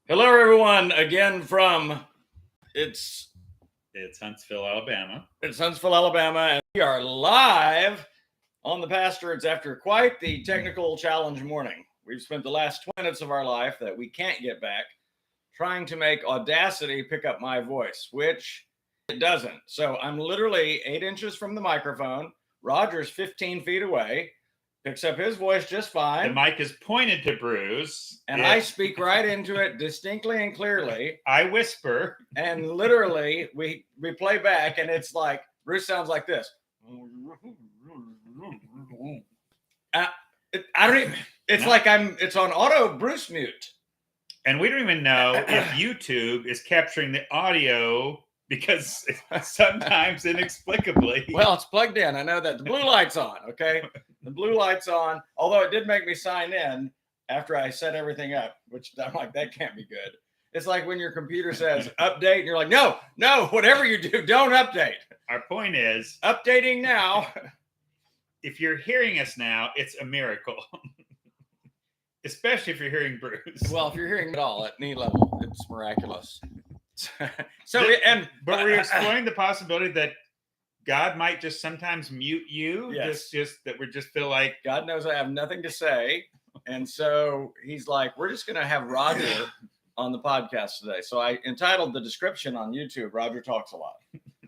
Hello, everyone. Again from it's Huntsville, Alabama. And we are live on the Pastords after quite the technical challenge morning. We've spent the last 20 minutes of our life that we can't get back trying to make Audacity pick up my voice, which it doesn't. So I'm literally 8 inches from the microphone. Roger's 15 feet away. Picks up his voice just fine. The mic is pointed to Bruce. And I speak right into it distinctly and clearly. I whisper. And literally, we play back, and it's like, Bruce sounds like this. I don't even, it's like it's on auto Bruce mute. And we don't even know if YouTube is capturing the audio because sometimes inexplicably. Well, it's plugged in. I know that the blue light's on, okay? The blue light's on, although it did make me sign in after I set everything up, which I'm like, that can't be good. It's like when your computer says update, and you're like, no, whatever you do, don't update. Our point is, updating now. If you're hearing us now, it's a miracle. Especially if you're hearing Bruce. Well, if you're hearing it all at any level, it's miraculous. But we're exploring the possibility that God might just sometimes mute you. Yes. Just that we just feel like God knows I have nothing to say. And so he's like, we're just going to have Roger on the podcast today. So I entitled the description on YouTube, Roger Talks a Lot.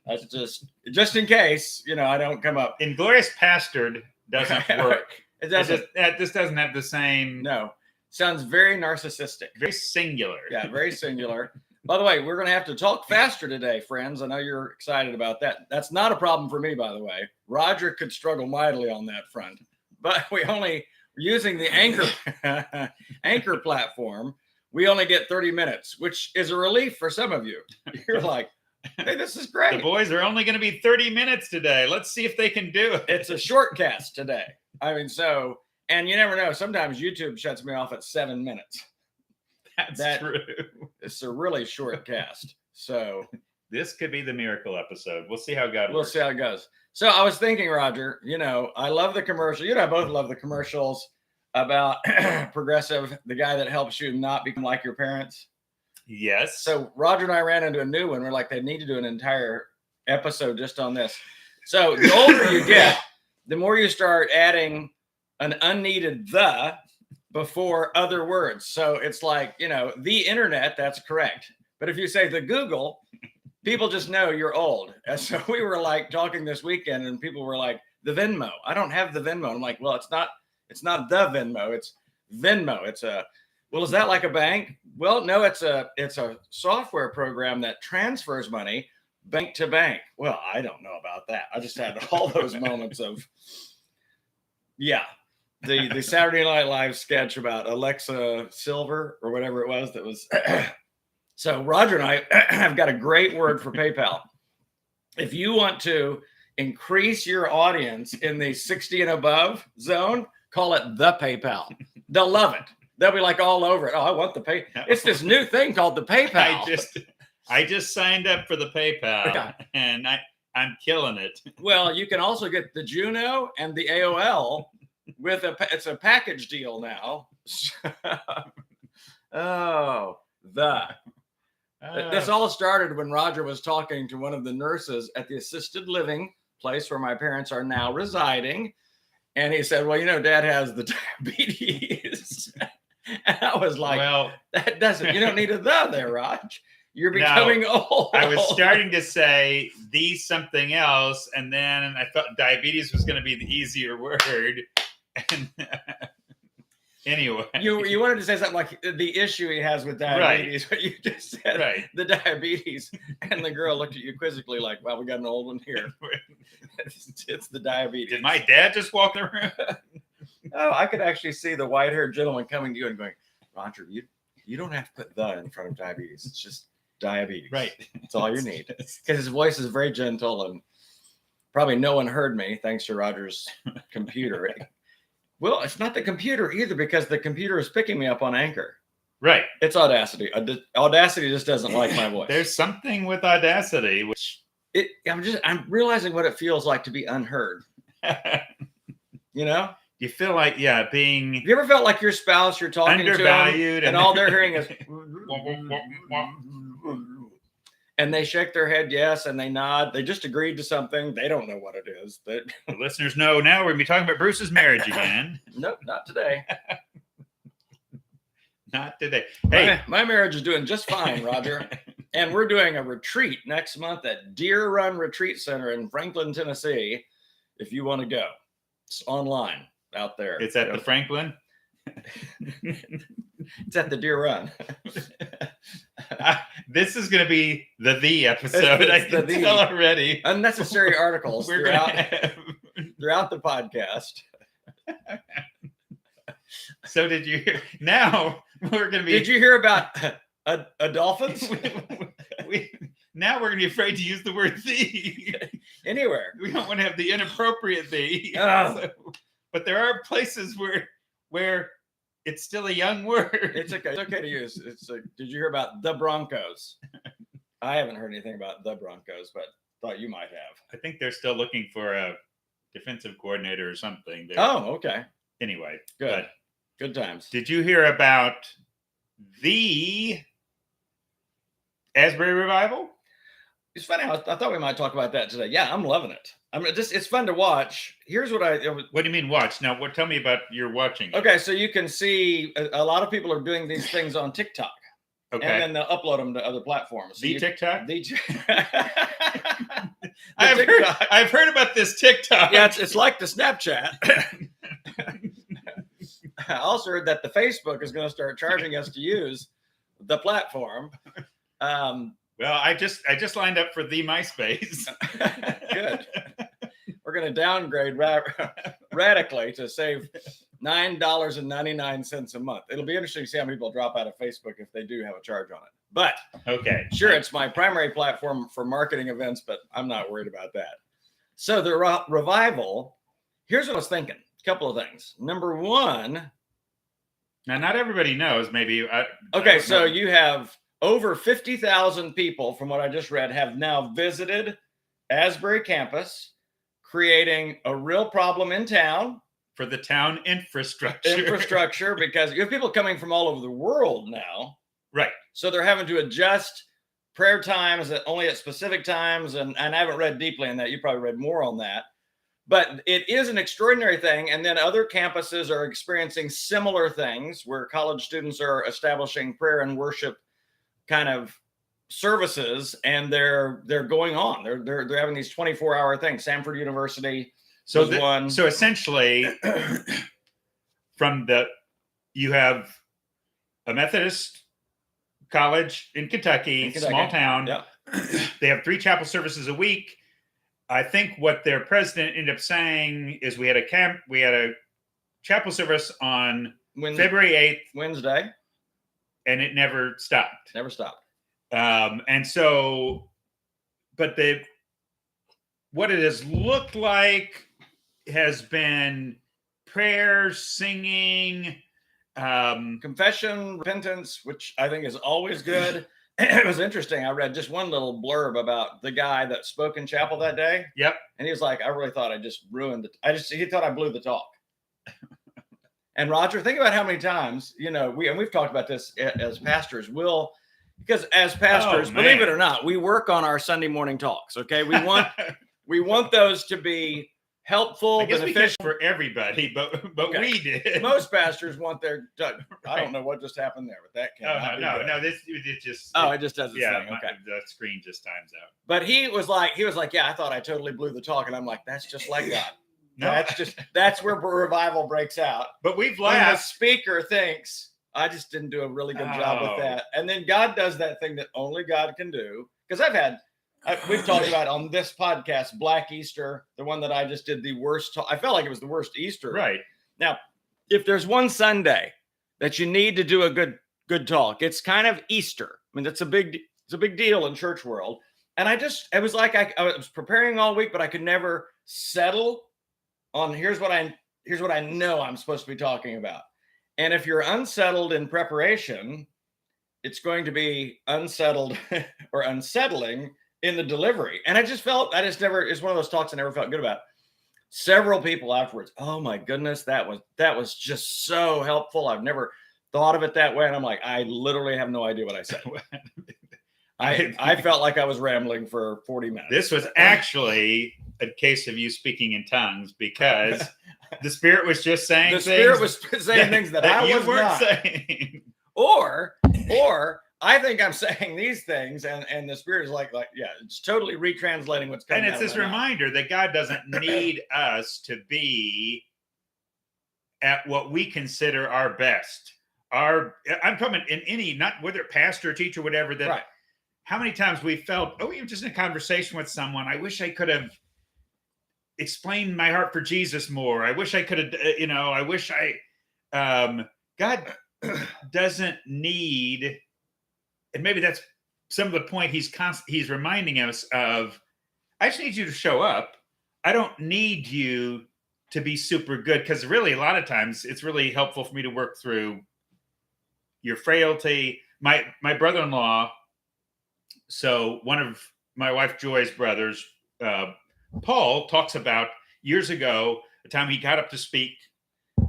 That's just in case, I don't come up. Inglorious Pastor doesn't work. It doesn't. This doesn't have the same. No. Sounds very narcissistic. Very singular. Yeah, very singular. By the way, we're going to have to talk faster today, friends. I know you're excited about that. That's not a problem for me, by the way. Roger could struggle mightily on that front. But we're using the Anchor platform. We only get 30 minutes, which is a relief for some of you. You're like, hey, this is great. The boys are only going to be 30 minutes today. Let's see if they can do it. It's a short cast today. And you never know. Sometimes YouTube shuts me off at 7 minutes. That's true. It's a really short cast. So this could be the miracle episode. We'll see how God works. We'll see how it goes. So I was thinking, Roger, I love the commercial. I both love the commercials about Progressive, the guy that helps you not become like your parents. Yes. So Roger and I ran into a new one. We're like, they need to do an entire episode just on this. So the older you get, the more you start adding an unneeded the before other words. So it's like, the internet, that's correct. But if you say the Google, people just know you're old. And so we were like talking this weekend and people were like, the Venmo. I don't have the Venmo. I'm like, well, it's not the Venmo. It's Venmo. Is that like a bank? Well, no, it's a software program that transfers money bank to bank. Well, I don't know about that. I just had all those moments of, the Saturday Night Live sketch about Alexa Silver or whatever it was that was. So Roger and I have got a great word for PayPal. If you want to increase your audience in the 60 and above zone, call it the PayPal. They'll love it. They'll be like all over it. Oh, I want the pay. It's this new thing called the PayPal. I just signed up for the PayPal and I'm killing it. Well, you can also get the Juno and the AOL it's a package deal now. This all started when Roger was talking to one of the nurses at the assisted living place where my parents are now residing. And he said, well, Dad has the diabetes. And I was like, well, you don't need a the there, Raj. You're becoming old. I was starting to say the something else. And then I thought diabetes was going to be the easier word. And anyway, you wanted to say something like the issue he has with diabetes, but you just said the diabetes, and the girl looked at you quizzically like, well, we got an old one here. It's the diabetes. Did my dad just walk the room? Oh, I could actually see the white-haired gentleman coming to you and going, Roger, you don't have to put the in front of diabetes. It's just diabetes. Right. That's all you need. Because his voice is very gentle, and probably no one heard me thanks to Roger's computer. Well, it's not the computer either, because the computer is picking me up on Anchor. Right. It's Audacity. Audacity just doesn't like my voice. There's something with Audacity, which I'm realizing what it feels like to be unheard. you feel like, being Have you ever felt like your spouse, you're talking to undervalued, them, and all they're hearing is, and they shake their head yes, and they nod. They just agreed to something. They don't know what it is. But the listeners know now we're going to be talking about Bruce's marriage again. Nope, not today. Not today. Hey, my marriage is doing just fine, Roger. And we're doing a retreat next month at Deer Run Retreat Center in Franklin, Tennessee. If you want to go, it's online out there. It's at the Franklin. It's at the Deer Run. This is going to be the episode. I can tell already. Unnecessary articles We're throughout the podcast. So did you hear? Now we're going to be. Did you hear about dolphins? Now we're going to be afraid to use the word "thee" anywhere. We don't want to have the inappropriate "thee." Oh. But there are places where it's still a young word. It's okay to use. Did you hear about the Broncos? I haven't heard anything about the Broncos, but thought you might have. I think they're still looking for a defensive coordinator or something. Okay. Anyway, Good times. Did you hear about the Asbury revival? It's funny. I thought we might talk about that today. Yeah, I'm loving it. It's fun to watch. Here's what What do you mean watch? Now, tell me about your watching. Okay, so you can see a lot of people are doing these things on TikTok. Okay. And then they'll upload them to other platforms. So TikTok? I've heard about this TikTok. Yeah, it's like the Snapchat. I also heard that the Facebook is going to start charging us to use the platform. Well, I just lined up for the MySpace. Good. We're going to downgrade radically to save $9.99 a month. It'll be interesting to see how many people drop out of Facebook if they do have a charge on it. But okay, sure, it's my primary platform for marketing events, but I'm not worried about that. So the revival, here's what I was thinking. A couple of things. Number one. Now, not everybody knows. Maybe. Okay, so you have over 50,000 people, from what I just read, have now visited Asbury campus, creating a real problem in town. For the town infrastructure. Because you have people coming from all over the world now. Right. So they're having to adjust prayer times only at specific times. And I haven't read deeply in that. You probably read more on that. But it is an extraordinary thing. And then other campuses are experiencing similar things where college students are establishing prayer and worship kind of services, and they're going on. They're having these 24-hour things. Samford University was one. So essentially, you have a Methodist college in Kentucky. Small town. Yep. They have 3 chapel services a week. I think what their president ended up saying is we had a chapel service on February 8th, Wednesday, and it never stopped. And so, but what it has looked like has been prayers, singing, confession, repentance, which I think is always good. It was interesting. I read just one little blurb about the guy that spoke in chapel that day. Yep. And he was like, I really thought I just ruined it. He thought I blew the talk. And Roger, think about how many times, we've talked about this as pastors. Because as pastors, believe it or not, we work on our Sunday morning talks. Okay. We want those to be helpful, beneficial for everybody, but okay. We did. Most pastors want their. I don't know what just happened there with that. No. It just does its thing. Okay, the screen just times out. But he was like, yeah, I thought I totally blew the talk, and I'm like, that's just like God. No, that's where revival breaks out. But we've laughed. laughed. The speaker thinks I just didn't do a really good job with that, and then God does that thing that only God can do. Because we've talked about on this podcast, Black Easter, the one that I just did the worst. I felt like it was the worst Easter. Right. Now, if there's one Sunday that you need to do a good talk, it's kind of Easter. I mean, it's a big deal in church world. And it was like I was preparing all week, but I could never settle on here's what I know I'm supposed to be talking about. And if you're unsettled in preparation, it's going to be unsettled or unsettling in the delivery. And it's one of those talks I never felt good about. several people afterwards, oh my goodness, that was just so helpful. I've never thought of it that way. And I'm like, I literally have no idea what I said. I felt like I was rambling for 40 minutes. This was actually a case of you speaking in tongues, because the Spirit was just saying the Spirit was saying things that I you was weren't not saying. or I think I'm saying these things, and the Spirit is like, yeah, it's totally retranslating what's coming. And it's this reminder that God doesn't need us to be at what we consider our best. I'm talking in any, not whether pastor, teacher, whatever. That right. How many times we felt, even just in a conversation with someone, I wish I could have explained my heart for Jesus more. I wish I could have, I wish God doesn't need. And maybe that's some of the point he's reminding us of. I just need you to show up. I don't need you to be super good, because really a lot of times it's really helpful for me to work through your frailty. My brother-in-law, so one of my wife Joy's brothers, Paul, talks about years ago, the time he got up to speak,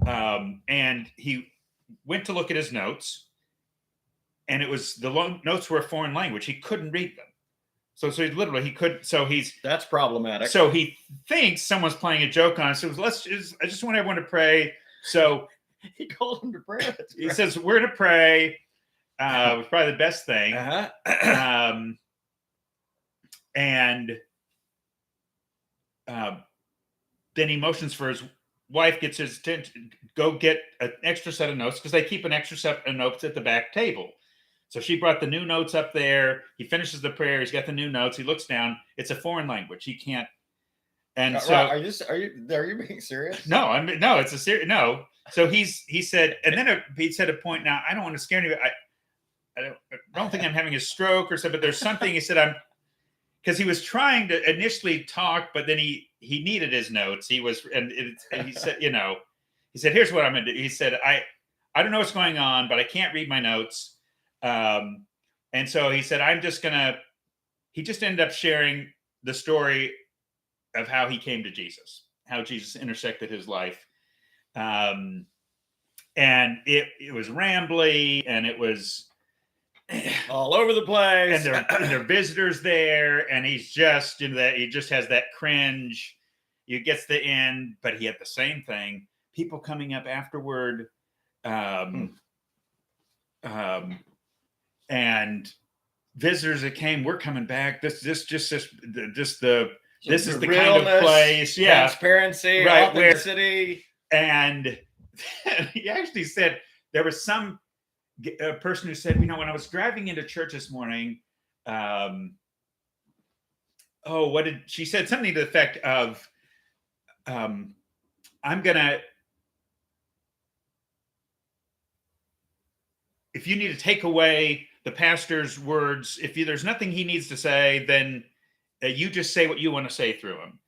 and he went to look at his notes. And it was the notes were a foreign language. He couldn't read them. So he literally, he could. So that's problematic. So he thinks someone's playing a joke on us. So I just want everyone to pray. So he called him to pray. He says, we're going to pray. It was probably the best thing. And then he motions for his wife, gets his attention, go get an extra set of notes, because they keep an extra set of notes at the back table. So she brought the new notes up there. He finishes the prayer. He's got the new notes. He looks down. It's a foreign language. He can't. And so, are you being serious? No, no. It's a serious no. So he said, and then he said a point. Now I don't want to scare anybody. I don't think I'm having a stroke or something. But there's something he said. Because he was trying to initially talk, but then he needed his notes. He said, he said, here's what I'm going to do. He said, I don't know what's going on, but I can't read my notes. And so he said, he just ended up sharing the story of how he came to Jesus, how Jesus intersected his life. And it was rambly, and it was all over the place, and there are visitors there, and he's just he just has that cringe. He gets the end, but he had the same thing. People coming up afterward, and visitors that came, we're coming back. This is the kind of place, transparency, right, authenticity. And he actually said there was a person who said, when I was driving into church this morning, she said something to the effect of, if you need to take away the pastor's words, there's nothing he needs to say, then you just say what you want to say through him.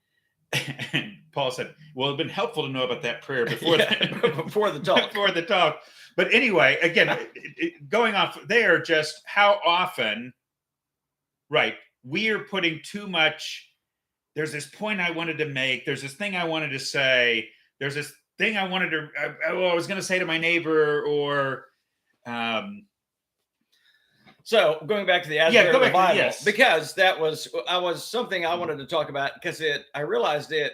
And Paul said, well, it'd been helpful to know about that prayer before the talk. Before the talk. But anyway, again, going off there, just how often, right, we are putting too much. There's this point I wanted to make. There's this thing I wanted to say. There's this thing I wanted to, I was going to say to my neighbor, or. So going back to the Asbury revival, yes. Because that was something I wanted to talk about, because I realized it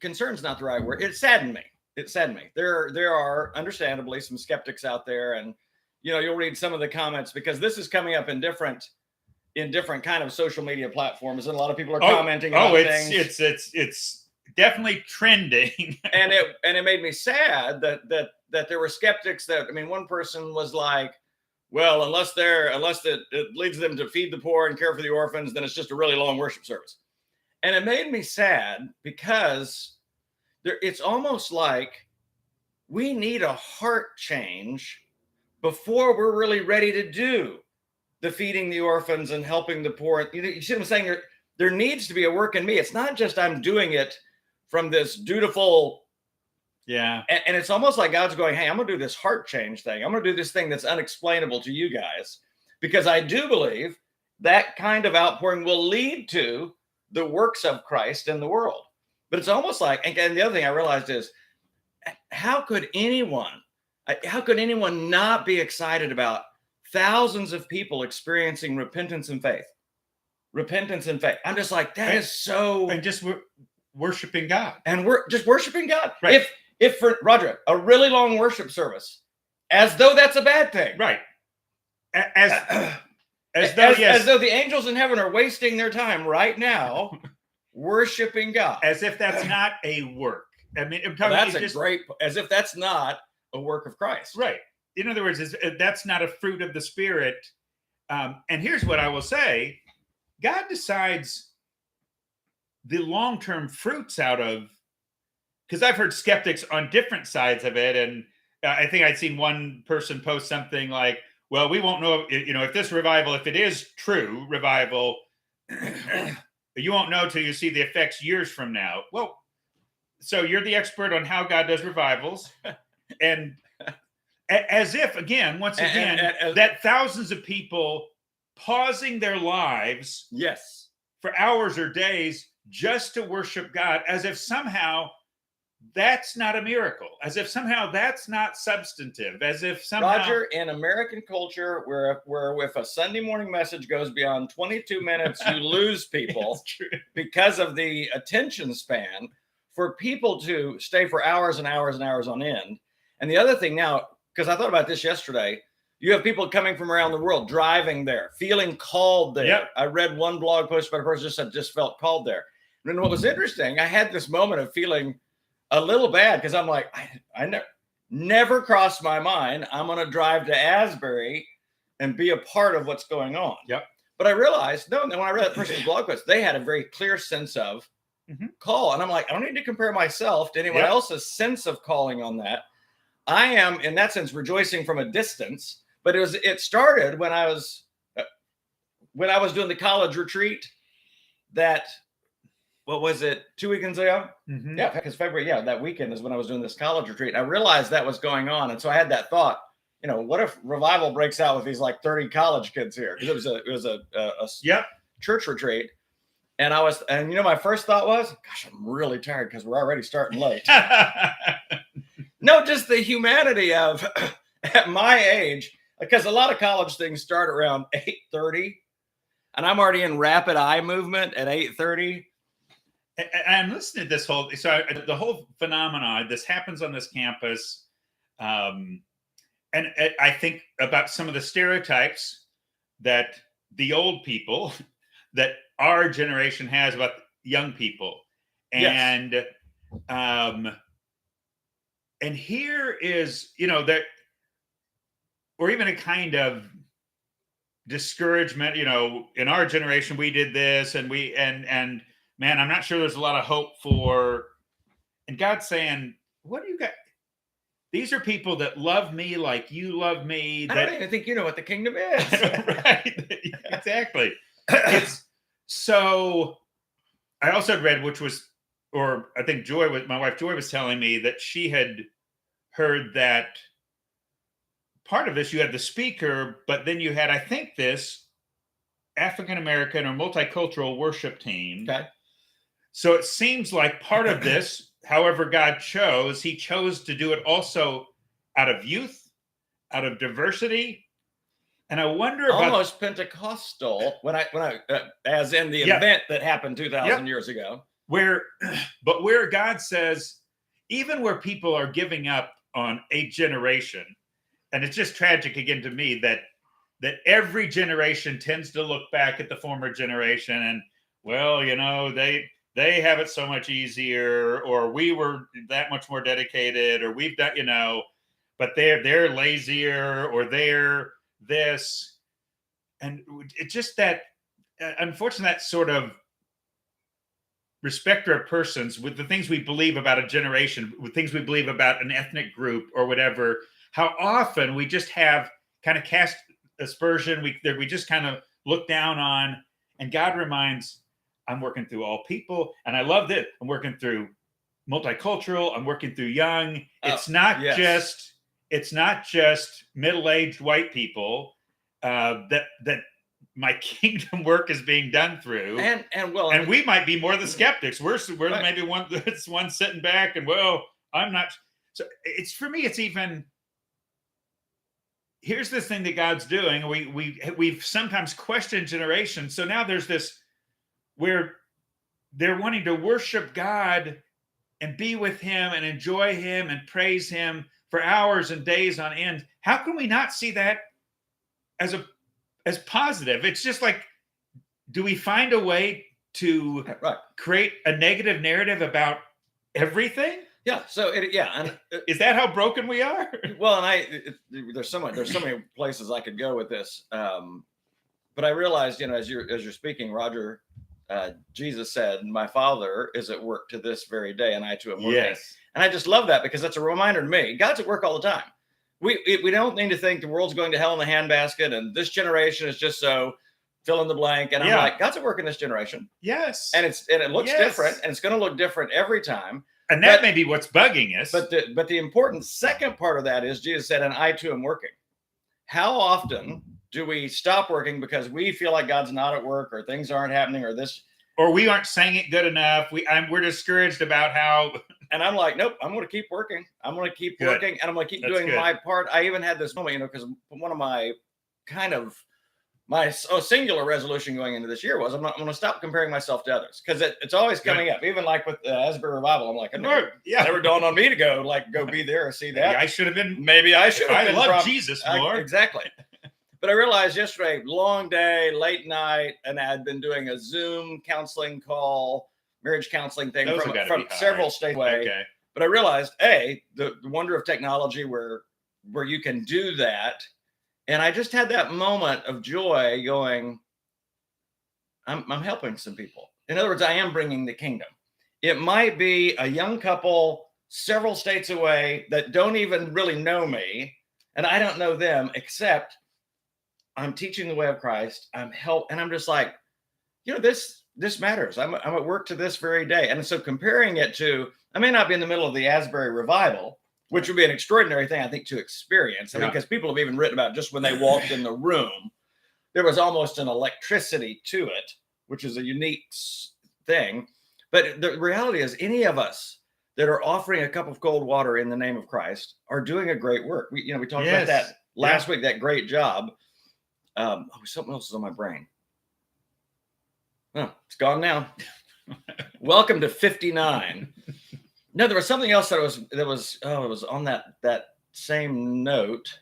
concerns not the right word. It saddened me. There are understandably some skeptics out there, and you'll read some of the comments, because this is coming up in different kind of social media platforms, and a lot of people are commenting about things. It's definitely trending. and it made me sad that there were skeptics one person was like, well, unless it leads them to feed the poor and care for the orphans, then it's just a really long worship service. And it made me sad, because it's almost like we need a heart change before we're really ready to do the feeding the orphans and helping the poor. You see what I'm saying? There needs to be a work in me. It's not just I'm doing it from this dutiful. Yeah. And it's almost like God's going, hey, I'm going to do this heart change thing. I'm going to do this thing that's unexplainable to you guys, because I do believe that kind of outpouring will lead to the works of Christ in the world. But it's almost like, and the other thing I realized is, how could anyone not be excited about thousands of people experiencing repentance and faith? Repentance and faith. I'm just like, that is so. And just worshiping God. And we're just worshiping God. Right. If for Roger, a really long worship service, as though that's a bad thing. Right. As though the angels in heaven are wasting their time right now worshiping God. As if that's not a work. I mean, as if that's not a work of Christ. Right. In other words, that's not a fruit of the Spirit. And here's what I will say. God decides the long-term fruits out of, because I've heard skeptics on different sides of it. And I think I'd seen one person post something like, well, we won't know, if this revival, if it is true revival, you won't know till you see the effects years from now. Well, so you're the expert on how God does revivals. And as if, once again, that thousands of people pausing their lives for hours or days just to worship God, as if somehow that's not a miracle, as if somehow that's not substantive, as if somehow... Roger, in American culture, where if a Sunday morning message goes beyond 22 minutes, you lose people because of the attention span, for people to stay for hours and hours and hours on end. And the other thing now, because I thought about this yesterday, you have people coming from around the world, driving there, feeling called there. Yep. I read one blog post by a person just felt called there. And what was interesting, I had this moment of feeling a little bad, because I'm like, I never crossed my mind I'm going to drive to Asbury and be a part of what's going on. Yep. But I realized, no, when I read that person's blog post, they had a very clear sense of call. And I'm like, I don't need to compare myself to anyone else's sense of calling on that. I am, in that sense, rejoicing from a distance. But it started when I was doing the college retreat. That, what was it, 2 weekends ago? Mm-hmm. Yeah, because February, that weekend is when I was doing this college retreat. I realized that was going on, and so I had that thought. What if revival breaks out with these like 30 college kids here? Because it was a church retreat, and my first thought was, gosh, I'm really tired because we're already starting late. No, just the humanity of at my age. Because a lot of college things start around 8:30, and I'm already in rapid eye movement at 8:30. I'm listening to this the whole phenomenon. This happens on this campus, and I think about some of the stereotypes that the old people, that our generation has about young people, and and here is that. Or even a kind of discouragement, in our generation, we did this and man, I'm not sure there's a lot of hope for, and God's saying, what do you got? These are people that love me like you love me. I don't even think you know what the kingdom is. Right. Exactly. So I also had read, I think my wife Joy was telling me that she had heard that part of this, you had the speaker, but then you had, I think, this African-American or multicultural worship team. Okay. So it seems like part of this, however God chose, he chose to do it also out of youth, out of diversity. And I wonder about... Almost Pentecostal, when I as in the event that happened 2,000 years ago. Where God says, even where people are giving up on a generation, and it's just tragic again to me that every generation tends to look back at the former generation and, well, they have it so much easier, or we were that much more dedicated, or we've done, but they're lazier, or they're this. And it's just that, unfortunately, that sort of respecter of persons with the things we believe about a generation, with things we believe about an ethnic group or whatever, how often we just have kind of cast aspersion, we just kind of look down on, and God reminds, I'm working through all people, and I love that I'm working through multicultural, I'm working through young. It's not just middle-aged white people that my kingdom work is being done through. And We might be more the skeptics. We're Right. maybe one sitting back and, well, I'm not. So it's, for me, it's even, here's this thing that God's doing. We've sometimes questioned generations. So now there's this where they're wanting to worship God and be with him and enjoy him and praise him for hours and days on end. How can we not see that as positive? It's just like, do we find a way to create a negative narrative about everything? Yeah. So and is that how broken we are? Well, and there's so many places I could go with this. But I realized, as you're speaking, Roger, Jesus said, "My Father is at work to this very day, and I too am working." Yes. And I just love that, because that's a reminder to me. God's at work all the time. We don't need to think the world's going to hell in a handbasket, and this generation is just so fill in the blank. And I'm like, God's at work in this generation. Yes. And it looks different, and it's going to look different every time. And that may be what's bugging us. But the important second part of that is Jesus said, "And I too am working." How often do we stop working because we feel like God's not at work, or things aren't happening, or we aren't saying it good enough? We're discouraged about how. And I'm like, nope, I'm going to keep working. I'm going to keep working, and I'm going to keep doing my part. I even had this moment, because one of my singular resolution going into this year was, I'm going to stop comparing myself to others, because it's always coming up. Even like with the Asbury revival, I'm like, never dawned on me to go be there or see that. Maybe I should have been. Maybe I should have been. I love Jesus more. Exactly. But I realized yesterday, long day, late night, and I had been doing a Zoom counseling call, marriage counseling thing from several states away. Okay. But I realized, the wonder of technology where you can do that. And I just had that moment of joy going, I'm helping some people. In other words, I am bringing the kingdom. It might be a young couple several states away that don't even really know me, and I don't know them, except I'm teaching the way of Christ. And I'm just like, this matters. I'm at work to this very day. And so comparing it to, I may not be in the middle of the Asbury revival, which would be an extraordinary thing, I think, to experience. I mean, because people have even written about just when they walked in the room, there was almost an electricity to it, which is a unique thing. But the reality is, any of us that are offering a cup of cold water in the name of Christ are doing a great work. We talked about that last week, that great job. Something else is on my brain. Oh, it's gone now. Welcome to 59. No, there was something else it was on that same note.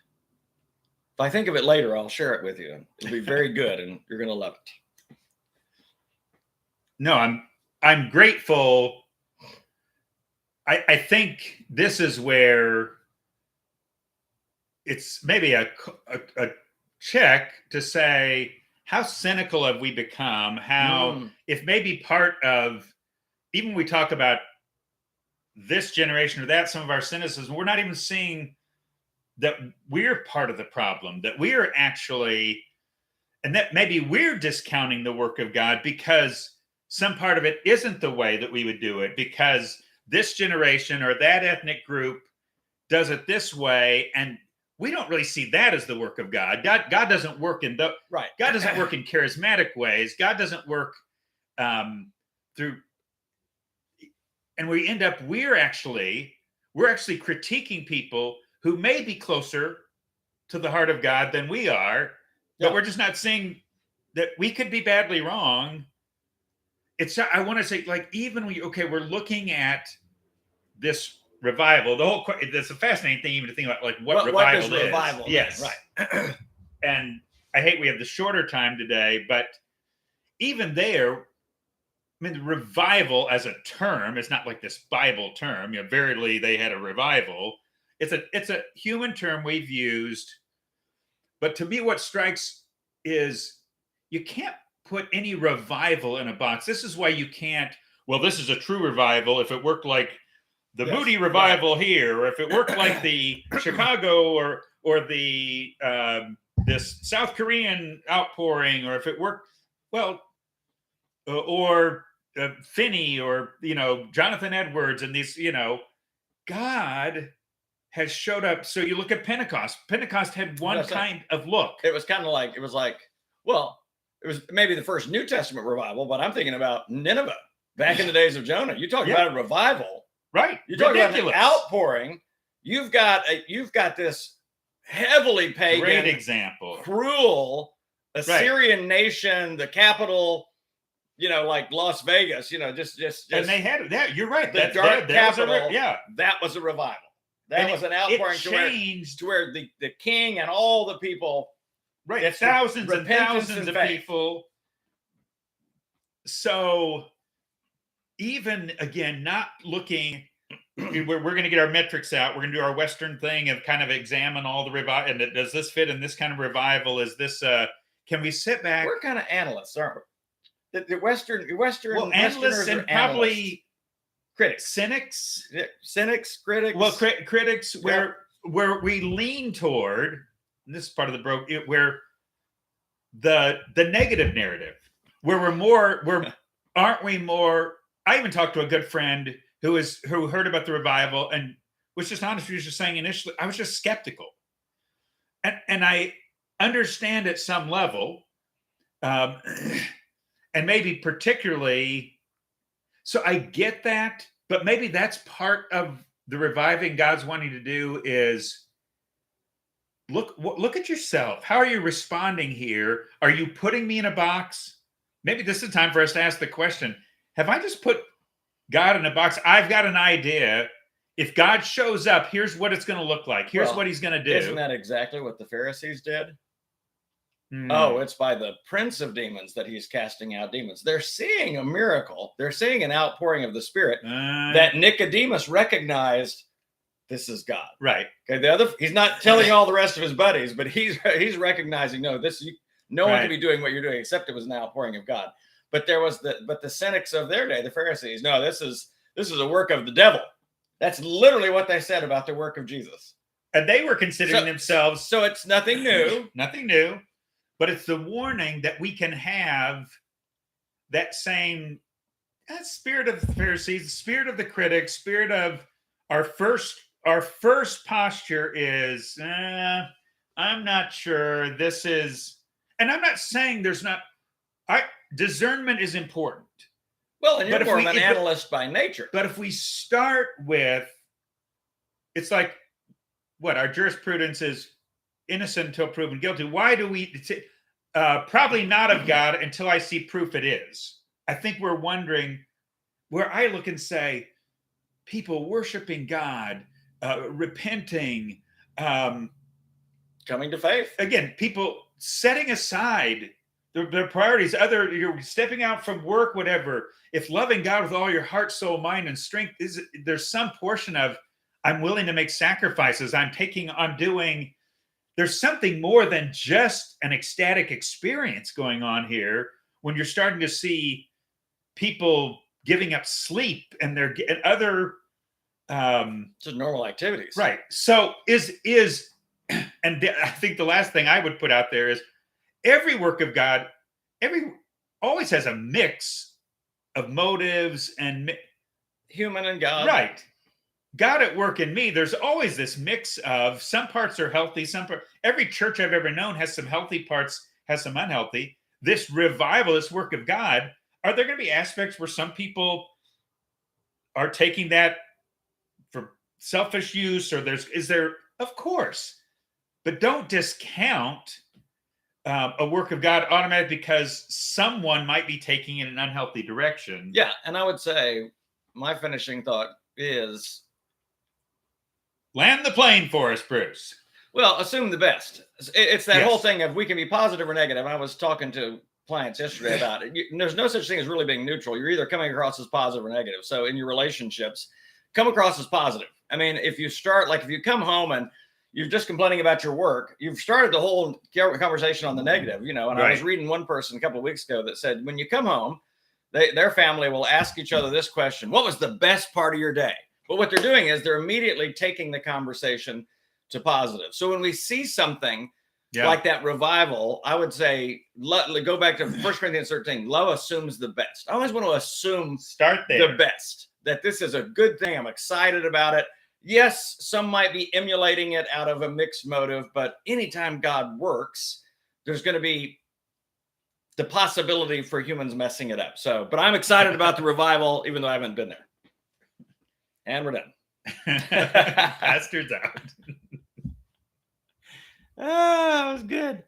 If I think of it later, I'll share it with you. It'll be very good, and you're going to love it. No, I'm grateful. I think this is where it's maybe a check to say, how cynical have we become? How, if maybe part of, even we talk about this generation or that, some of our cynicism, we're not even seeing that we're part of the problem, that we are actually, and that maybe we're discounting the work of God because some part of it isn't the way that we would do it, because this generation or that ethnic group does it this way, and we don't really see that as the work of God. God doesn't work in God doesn't work in charismatic ways. God doesn't work through, and we end up we're actually critiquing people who may be closer to the heart of God than we are, but we're just not seeing that we could be badly wrong. I want to say, like, even we're looking at this revival. That's a fascinating thing, even to think about, like, what revival is. Revival, yes, right. And I hate we have the shorter time today, but even there, I mean, the revival as a term, it's not like this Bible term. Verily they had a revival. It's a human term we've used, but to me, what strikes is you can't put any revival in a box. This is why you can't. Well, this is a true revival if it worked like the Moody revival here, or if it worked like the Chicago or the this South Korean outpouring, or if it worked or Finney, or Jonathan Edwards, and these God has showed up. So you look at Pentecost. Pentecost had one kind of look. It was like, well, it was maybe the first New Testament revival, but I'm thinking about Nineveh back in the days of Jonah. You talk about a revival, right? You talk about an outpouring. You've got this heavily pagan, great example, cruel Assyrian nation, the capital, like Las Vegas, just and they had that. You're right. The dark capital. That was a revival. That was an outpouring to where the king and all the people, right? Thousands and thousands of people. So even again, not looking. We're going to get our metrics out. We're going to do our Western thing of kind of examine all the revival. And does this fit in this kind of revival? Is this? Can we sit back? We're kind of analysts, aren't we? The Western analysts and probably critics, critics. Well, critics where we lean toward. And this is part of the where the negative narrative, where aren't we more? I even talked to a good friend who heard about the revival and was just honest. He was just saying initially, I was just skeptical, and I understand at some level, and maybe particularly, so I get that, but maybe that's part of the reviving God's wanting to do is look at yourself. How are you responding here? Are you putting me in a box? Maybe this is the time for us to ask the question: have I just put God in a box? I've got an idea. If God shows up, here's what it's going to look like. Here's what he's going to do. Isn't that exactly what the Pharisees did? Oh, it's by the prince of demons that he's casting out demons. They're seeing a miracle. They're seeing an outpouring of the Spirit that Nicodemus recognized. This is God, right? Okay, he's not telling all the rest of his buddies, but he's recognizing no one can be doing what you're doing except it was an outpouring of God. But the cynics of their day, the Pharisees, no, this is a work of the devil. That's literally what they said about the work of Jesus. And they were considering themselves. So it's nothing new. Nothing new. But it's the warning that we can have that same spirit of the Pharisees, spirit of the critics, spirit of our first posture is, I'm not sure this is, and I'm not saying there's not, discernment is important. Well, and you're more of an analyst by nature. But if we start with, it's like, what, our jurisprudence is innocent until proven guilty. Why do we, probably not of God until I see proof it is. I think we're wondering, where I look and say, people worshiping God, repenting, coming to faith. Again, people setting aside their priorities, you're stepping out from work, whatever. If loving God with all your heart, soul, mind, and strength there's some portion of I'm willing to make sacrifices. There's something more than just an ecstatic experience going on here when you're starting to see people giving up sleep and other just normal activities. Right. So and I think the last thing I would put out there is every work of God, always has a mix of motives and human and God. Right. God at work in me. There's always this mix of some parts are healthy. Every church I've ever known has some healthy parts, has some unhealthy. This revival, this work of God, are there going to be aspects where some people are taking that for selfish use, or is there? Of course, but don't discount a work of God automatically because someone might be taking it in an unhealthy direction. Yeah, and I would say my finishing thought is land the plane for us, Bruce. Well, assume the best. It's that whole thing of we can be positive or negative. I was talking to clients yesterday about it. There's no such thing as really being neutral. You're either coming across as positive or negative. So in your relationships, come across as positive. I mean, if you come home and you're just complaining about your work, you've started the whole conversation on the negative, and right. I was reading one person a couple of weeks ago that said, when you come home, their family will ask each other this question: what was the best part of your day? But what they're doing is they're immediately taking the conversation to positive. So when we see something like that revival, I would say, go back to 1 Corinthians 13. Love assumes the best. I always want to assume the best, that this is a good thing. I'm excited about it. Yes, some might be emulating it out of a mixed motive, but anytime God works, there's going to be the possibility for humans messing it up. So, but I'm excited about the revival, even though I haven't been there. And we're done. Pastords out. Ah, that was good.